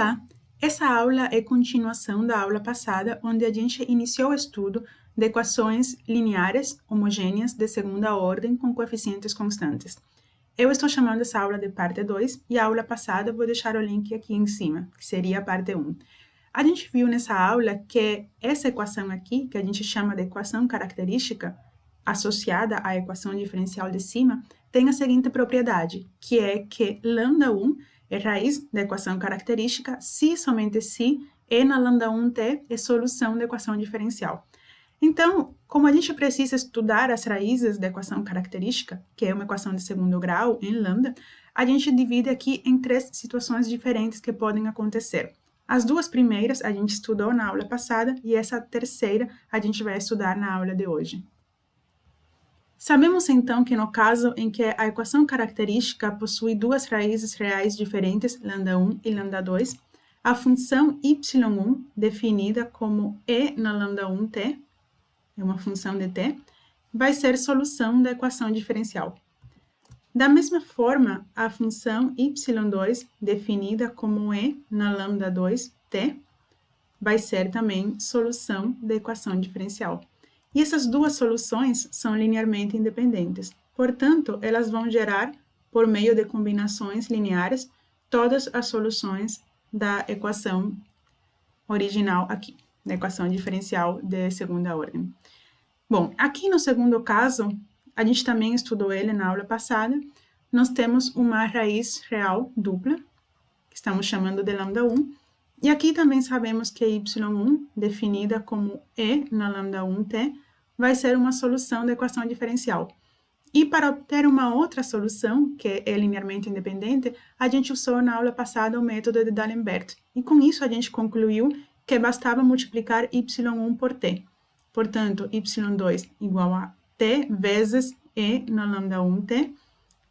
Olá! Essa aula é continuação da aula passada, onde a gente iniciou o estudo de equações lineares homogêneas de segunda ordem com coeficientes constantes. Eu estou chamando essa aula de parte 2 e a aula passada vou deixar o link aqui em cima, que seria a parte 1. A gente viu nessa aula que essa equação aqui, que a gente chama de equação característica, associada à equação diferencial de cima, tem a seguinte propriedade, que é que λ1 é raiz da equação característica se somente se e na λ1t é solução da equação diferencial. Então, como a gente precisa estudar as raízes da equação característica, que é uma equação de segundo grau em lambda, a gente divide aqui em 3 situações diferentes que podem acontecer. As 2 primeiras a gente estudou na aula passada e essa terceira a gente vai estudar na aula de hoje. Sabemos então que no caso em que a equação característica possui 2 raízes reais diferentes, λ1 e λ2, a função y1, definida como e na λ1t, é uma função de t, vai ser solução da equação diferencial. Da mesma forma, a função y2, definida como e na λ2t, vai ser também solução da equação diferencial. E essas 2 soluções são linearmente independentes. Portanto, elas vão gerar, por meio de combinações lineares, todas as soluções da equação original aqui, da equação diferencial de segunda ordem. Bom, aqui no segundo caso, a gente também estudou ele na aula passada, nós temos uma raiz real dupla, que estamos chamando de λ1, e aqui também sabemos que y1, definida como e na λ1t, vai ser uma solução da equação diferencial. E para obter uma outra solução, que é linearmente independente, a gente usou na aula passada o método de D'Alembert. E com isso a gente concluiu que bastava multiplicar y1 por t. Portanto, y2 igual a t vezes e na λ1t,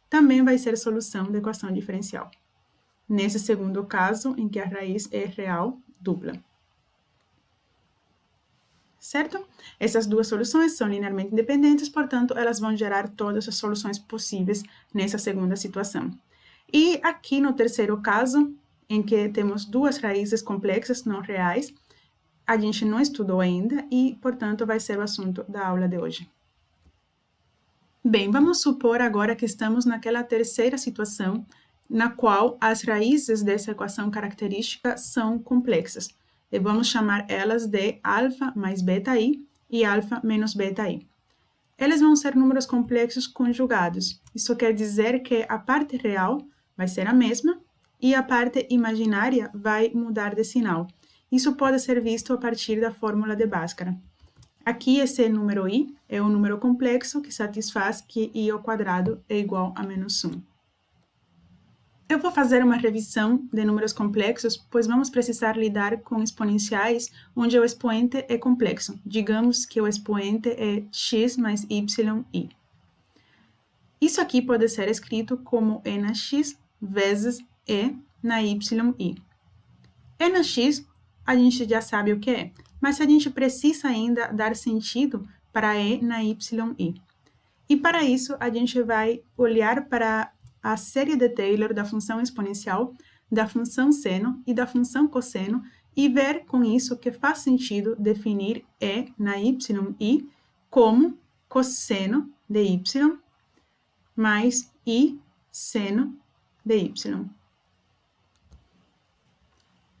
também vai ser solução da equação diferencial. Nesse segundo caso, em que a raiz é real dupla. Certo? Essas 2 soluções são linearmente independentes, portanto, elas vão gerar todas as soluções possíveis nessa segunda situação. E aqui no terceiro caso, em que temos 2 raízes complexas não reais, a gente não estudou ainda e, portanto, vai ser o assunto da aula de hoje. Bem, vamos supor agora que estamos naquela terceira situação, na qual as raízes dessa equação característica são complexas. E vamos chamar elas de alfa mais beta-i e alfa menos beta-i. Eles vão ser números complexos conjugados. Isso quer dizer que a parte real vai ser a mesma e a parte imaginária vai mudar de sinal. Isso pode ser visto a partir da fórmula de Bhaskara. Aqui, esse número i é um número complexo que satisfaz que i ao quadrado é igual a menos 1. Eu vou fazer uma revisão de números complexos, pois vamos precisar lidar com exponenciais onde o expoente é complexo. Digamos que o expoente é x mais yi. Isso aqui pode ser escrito como e na x vezes e na yi. E na x, a gente já sabe o que é, mas a gente precisa ainda dar sentido para e na yi. E para isso, a gente vai olhar para a série de Taylor da função exponencial, da função seno e da função cosseno e ver com isso que faz sentido definir e na yi como cosseno de y mais i seno de y.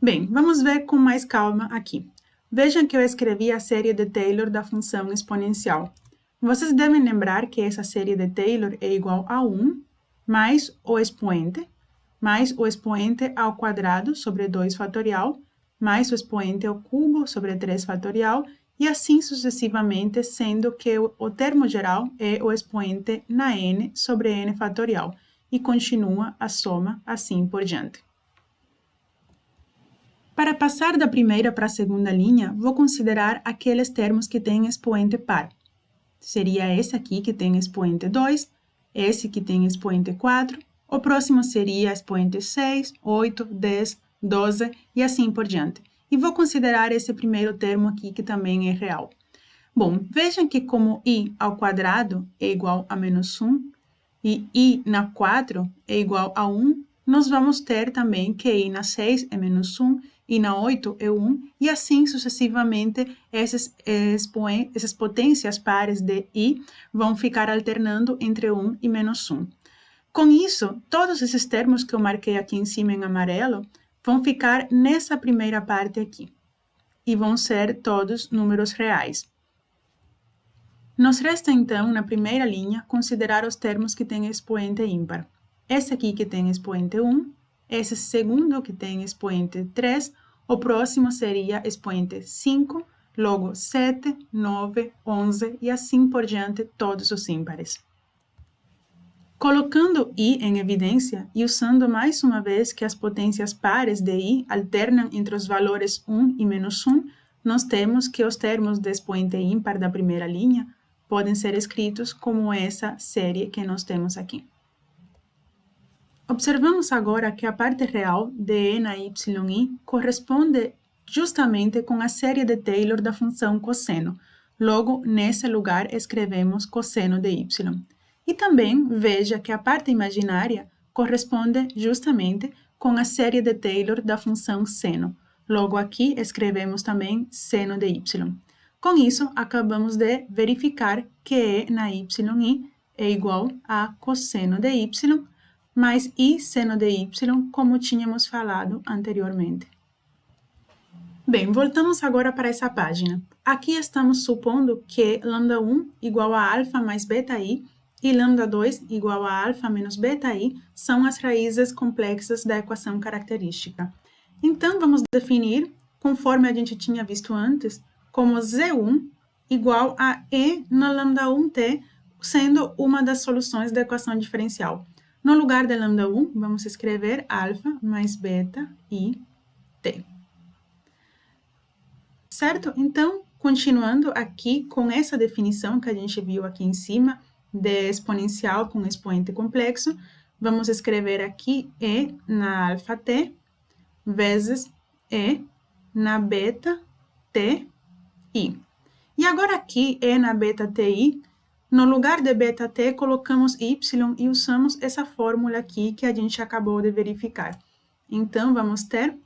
Bem, vamos ver com mais calma aqui. Vejam que eu escrevi a série de Taylor da função exponencial. Vocês devem lembrar que essa série de Taylor é igual a 1 mais o expoente ao quadrado sobre 2 fatorial, mais o expoente ao cubo sobre 3 fatorial, e assim sucessivamente, sendo que o termo geral é o expoente na n sobre n fatorial, e continua a soma assim por diante. Para passar da primeira para a segunda linha, vou considerar aqueles termos que têm expoente par. Seria esse aqui que tem expoente 2, esse que tem expoente 4, o próximo seria expoente 6, 8, 10, 12 e assim por diante. E vou considerar esse primeiro termo aqui que também é real. Bom, vejam que como i ao quadrado é igual a menos 1 e i na 4 é igual a 1, nós vamos ter também que i na 6 é menos 1, i na 8 é 1, e assim sucessivamente essas potências pares de i vão ficar alternando entre 1 e menos 1. Com isso, todos esses termos que eu marquei aqui em cima em amarelo vão ficar nessa primeira parte aqui, e vão ser todos números reais. Nos resta, então, na primeira linha, considerar os termos que têm expoente ímpar. Esse aqui que tem expoente 1, esse segundo que tem expoente 3, o próximo seria expoente 5, logo 7, 9, 11 e assim por diante todos os ímpares. Colocando i em evidência e usando mais uma vez que as potências pares de i alternam entre os valores 1 e menos 1, nós temos que os termos de expoente ímpar da primeira linha podem ser escritos como essa série que nós temos aqui. Observamos agora que a parte real de e na yi corresponde justamente com a série de Taylor da função cosseno. Logo, nesse lugar, escrevemos cosseno de y. E também veja que a parte imaginária corresponde justamente com a série de Taylor da função seno. Logo, aqui escrevemos também seno de y. Com isso, acabamos de verificar que e na yi é igual a cosseno de y, mais i seno de y, como tínhamos falado anteriormente. Bem, voltamos agora para essa página. Aqui estamos supondo que lambda1 igual a alfa mais beta-i e lambda2 igual a alfa menos beta-i são as raízes complexas da equação característica. Então, vamos definir, conforme a gente tinha visto antes, como z1 igual a e na lambda1t, sendo uma das soluções da equação diferencial. No lugar de lambda1, vamos escrever alfa mais beta i t. Certo? Então, continuando aqui com essa definição que a gente viu aqui em cima, de exponencial com expoente complexo, vamos escrever aqui e na alfa t vezes e na beta t i. E agora aqui e na beta t i, no lugar de beta t, colocamos y e usamos essa fórmula aqui que a gente acabou de verificar. Então, vamos ter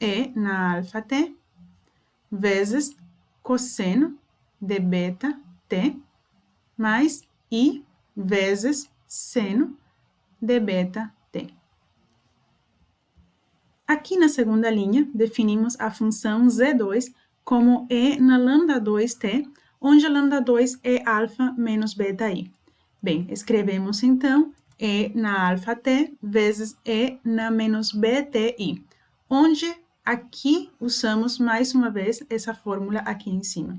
e na alfa t vezes cosseno de beta t mais i vezes seno de beta t. Aqui na segunda linha, definimos a função z2 como e na lambda2t, onde a lambda2 é alfa menos beta-i. Bem, escrevemos então e na alfa t vezes e na menos bti, onde aqui usamos mais uma vez essa fórmula aqui em cima.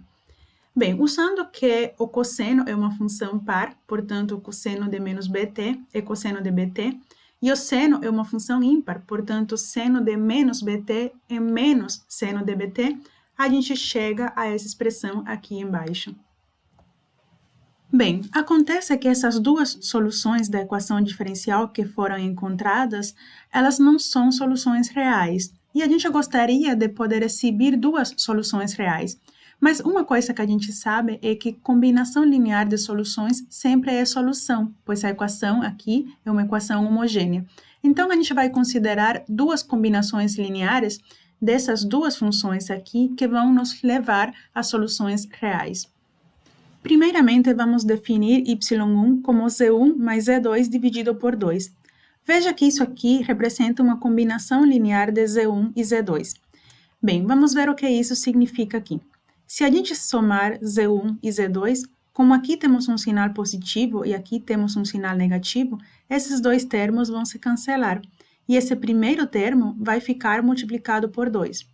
Bem, usando que o cosseno é uma função par, portanto, o cosseno de menos bt é cosseno de bt, e o seno é uma função ímpar, portanto, seno de menos bt é menos seno de bt, a gente chega a essa expressão aqui embaixo. Bem, acontece que essas duas soluções da equação diferencial que foram encontradas, elas não são soluções reais, e a gente gostaria de poder exibir duas soluções reais. Mas uma coisa que a gente sabe é que combinação linear de soluções sempre é solução, pois a equação aqui é uma equação homogênea. Então, a gente vai considerar duas combinações lineares dessas duas funções aqui que vão nos levar a soluções reais. Primeiramente, vamos definir y1 como z1 mais z2 dividido por 2. Veja que isso aqui representa uma combinação linear de z1 e z2. Bem, vamos ver o que isso significa aqui. Se a gente somar z1 e z2, como aqui temos um sinal positivo e aqui temos um sinal negativo, esses dois termos vão se cancelar. E esse primeiro termo vai ficar multiplicado por 2.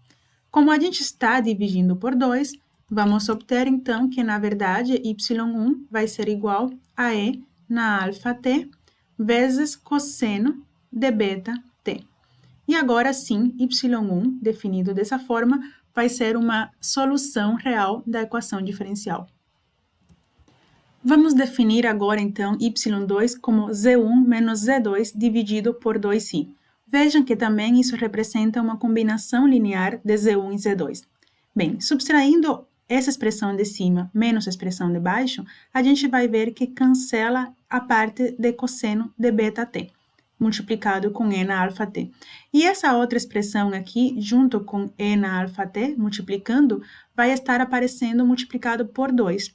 Como a gente está dividindo por 2, vamos obter então que, na verdade, y1 vai ser igual a e na alfa t vezes cosseno de beta t. E agora sim, y1, definido dessa forma, vai ser uma solução real da equação diferencial. Vamos definir agora então y2 como z1 menos z2 dividido por 2i. Vejam que também isso representa uma combinação linear de z1 e z2. Bem, subtraindo essa expressão de cima menos a expressão de baixo, a gente vai ver que cancela a parte de cosseno de beta t. multiplicado com e na alfa t. E essa outra expressão aqui, junto com e na alfa t, multiplicando, vai estar aparecendo multiplicado por 2.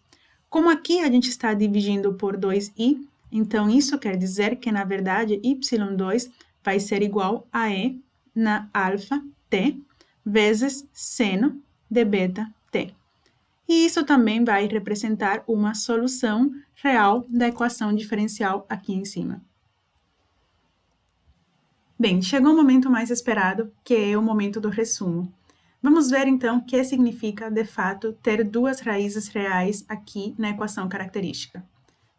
Como aqui a gente está dividindo por 2i, então isso quer dizer que, na verdade, y2 vai ser igual a e na alfa t vezes seno de beta t. E isso também vai representar uma solução real da equação diferencial aqui em cima. Bem, chegou o momento mais esperado, que é o momento do resumo. Vamos ver, então, o que significa, de fato, ter duas raízes reais aqui na equação característica.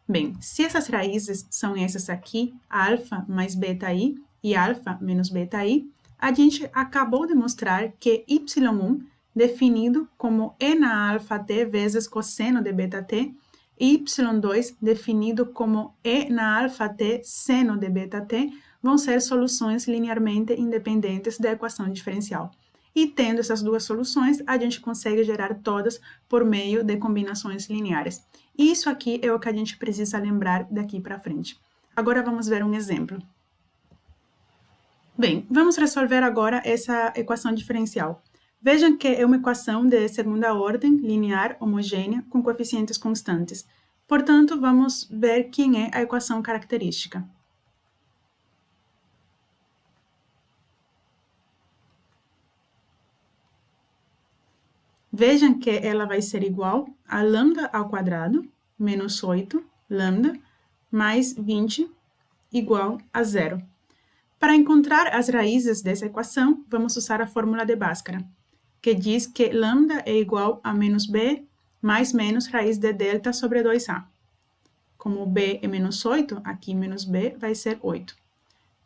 Bem, se essas raízes são essas aqui, alfa mais beta-i e alfa menos beta-i, a gente acabou de mostrar que y1, definido como e na alfa t vezes cosseno de beta-t, e y2, definido como e na alfa t seno de beta-t, vão ser soluções linearmente independentes da equação diferencial. E tendo essas duas soluções, a gente consegue gerar todas por meio de combinações lineares. E isso aqui é o que a gente precisa lembrar daqui para frente. Agora vamos ver um exemplo. Bem, vamos resolver agora essa equação diferencial. Vejam que é uma equação de segunda ordem, linear, homogênea, com coeficientes constantes. Portanto, vamos ver quem é a equação característica. Vejam que ela vai ser igual a lambda ao quadrado, menos 8, lambda, mais 20, igual a 0. Para encontrar as raízes dessa equação, vamos usar a fórmula de Bhaskara, que diz que lambda é igual a menos b mais menos raiz de delta sobre 2a. Como b é menos 8, aqui menos b vai ser 8.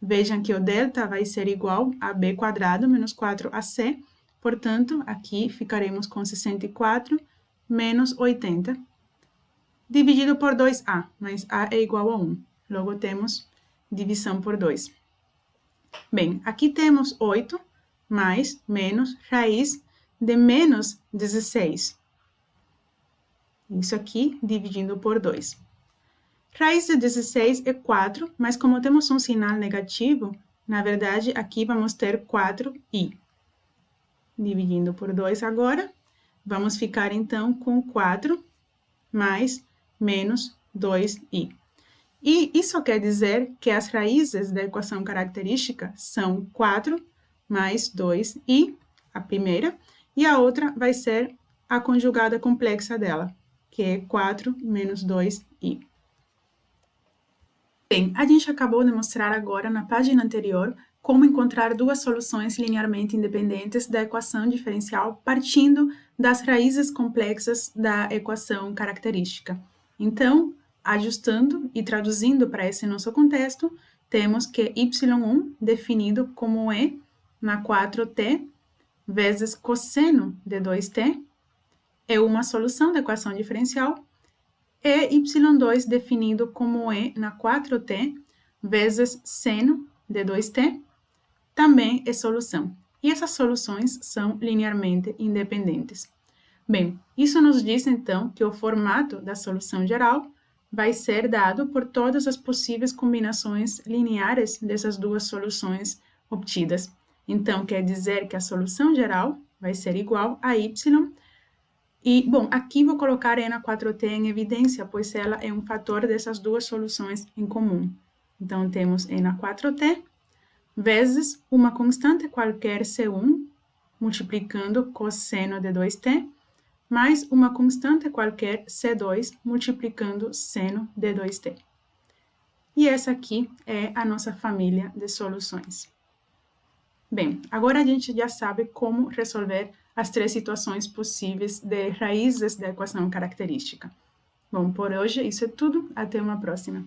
Vejam que o delta vai ser igual a b quadrado menos 4ac, portanto, aqui ficaremos com 64 menos 80, dividido por 2a, mas a é igual a 1. Logo, temos divisão por 2. Bem, aqui temos 8 mais menos raiz de menos 16. Isso aqui dividindo por 2. Raiz de 16 é 4, mas como temos um sinal negativo, na verdade, aqui vamos ter 4i. Dividindo por 2 agora, vamos ficar então com 4 mais menos 2i. E isso quer dizer que as raízes da equação característica são 4 mais 2i, a primeira, e a outra vai ser a conjugada complexa dela, que é 4 menos 2i. Bem, a gente acabou de mostrar agora na página anterior como encontrar duas soluções linearmente independentes da equação diferencial partindo das raízes complexas da equação característica. Então, ajustando e traduzindo para esse nosso contexto, temos que y1 definido como e na 4t vezes cosseno de 2t é uma solução da equação diferencial e y2 definido como e na 4t vezes seno de 2t também é solução. E essas soluções são linearmente independentes. Bem, isso nos diz então que o formato da solução geral vai ser dado por todas as possíveis combinações lineares dessas duas soluções obtidas. Então, quer dizer que a solução geral vai ser igual a y. E, bom, aqui vou colocar e na 4t em evidência, pois ela é um fator dessas duas soluções em comum. Então, temos e na 4t vezes uma constante qualquer C1, multiplicando cosseno de 2t, mais uma constante qualquer C2, multiplicando seno de 2t. E essa aqui é a nossa família de soluções. Bem, agora a gente já sabe como resolver as três situações possíveis de raízes da equação característica. Bom, por hoje isso é tudo. Até uma próxima.